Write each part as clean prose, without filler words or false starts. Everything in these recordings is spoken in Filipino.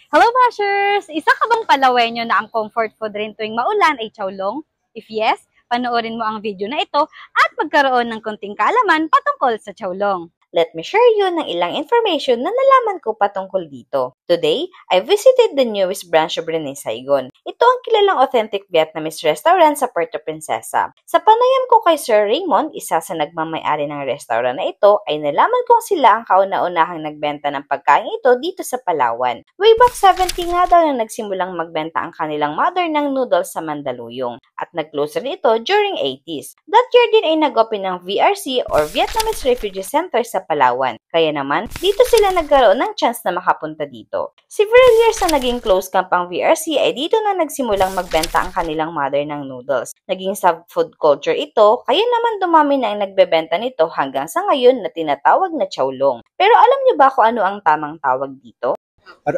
Hello bashers! Isa ka bang palawenyo na ang comfort food rin tuwing maulan ay chowlong? If yes, panoorin mo ang video na ito at magkaroon ng konting kaalaman patungkol sa chowlong. Let me share you ng ilang information na nalaman ko patungkol dito. Today, I visited the newest branch of Rene Saigon. Ito ang kilalang authentic Vietnamese restaurant sa Puerto Princesa. Sa panayam ko kay Sir Raymond, isa sa nagmamay-ari ng restaurant na ito, ay nalaman kong sila ang kauna-unahang nagbenta ng pagkain ito dito sa Palawan. Way back 70 nga daw na nagsimulang magbenta ang kanilang mother ng noodles sa Mandaluyong at nag-close rin ito during 80s. That year din ay nag-open ng VRC or Vietnamese Refugee Center sa Palawan. Kaya naman, dito sila nagkaroon ng chance na makapunta dito. Several years na naging close camp ang VRC ay dito na nagsimulang magbenta ang kanilang mother ng noodles. Naging sub-food culture ito, kaya naman dumami na ang nagbebenta nito hanggang sa ngayon na tinatawag na chowlong. Pero alam niyo ba kung ano ang tamang tawag dito?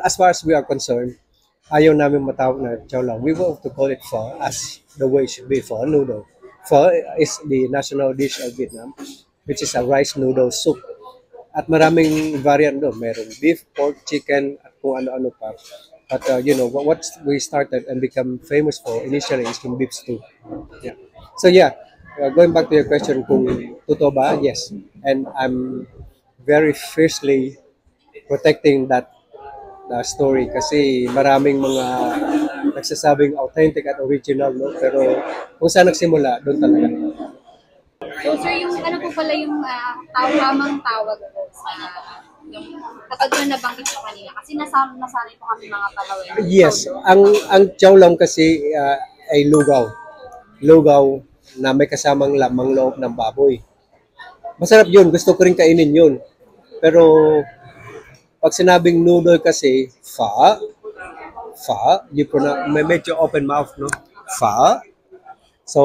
As far as we are concerned, ayaw namin matawag na chowlong. We want to call it pho as the way it should be, pho noodle. Pho is the national dish of Vietnam, which is a rice noodle soup. At maraming variant doon. Merong beef, pork, chicken, at kung ano-ano pa. But what we started and become famous for initially is yung beef stew. Yeah. So going back to your question, kung totoo ba? Yes. And I'm very fiercely protecting that story kasi maraming mga nagsasabing authentic at original, no? Pero kung saan nagsimula, doon talaga. So sir, yung ano po pala yung tamang tawag po sa yung katulad na nabanggit ko kanina kasi nasanay po kami mga palawenyo. Yes, ang chowlong kasi ay lugaw. Lugaw na may kasamang lamang loob ng baboy. Masarap yun, gusto ko rin kainin yun. Pero pag sinabing noodle kasi, pho, may medyo open mouth, no? Pho. So,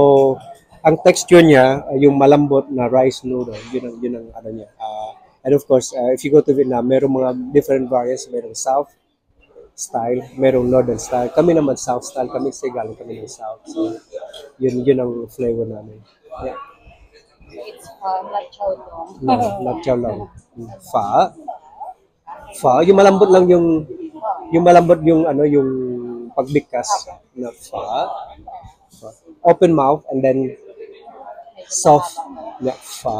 ang texture niya, yung malambot na rice noodle, yun ang ano niya. And of course, if you go to Vietnam, merong mga different variants. Merong South style, merong Northern style. Kami naman South style, kami kasi galing kami ng South. So, yun ang flavor namin. Yeah. It's not chowlong. No, not chowlong. Pho, yung malambot lang yung malambot yung pagbigkas na pho. Open mouth and then soft na pho.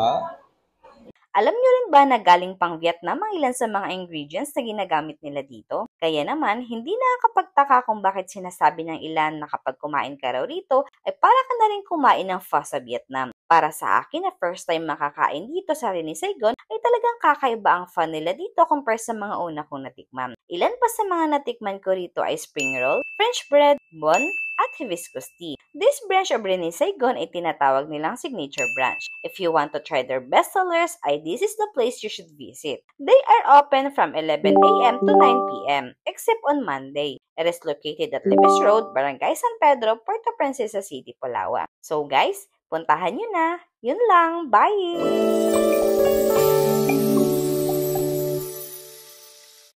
Alam niyo rin ba na galing pang Vietnam ang ilan sa mga ingredients na ginagamit nila dito? Kaya naman, hindi nakakapagtaka kung bakit sinasabi ng ilan na kapag kumain ka raw rito, ay para ka na rin kumain ng pho sa Vietnam. Para sa akin na first time makakain dito sa Rene Saigon, ay talagang kakaiba ang pho nila dito compare sa mga una kong natikman. Ilan pa sa mga natikman ko rito ay spring roll, French bread, bun, at hibiscus tea. This branch of Rene Saigon ay tinatawag nilang signature branch. If you want to try their bestsellers, this is the place you should visit. They are open from 11 a.m. to 9 p.m. except on Monday. It is located at Libis Road, Barangay San Pedro, Puerto Princesa City, Palawan. So guys, puntahan nyo na. Yun lang. Bye!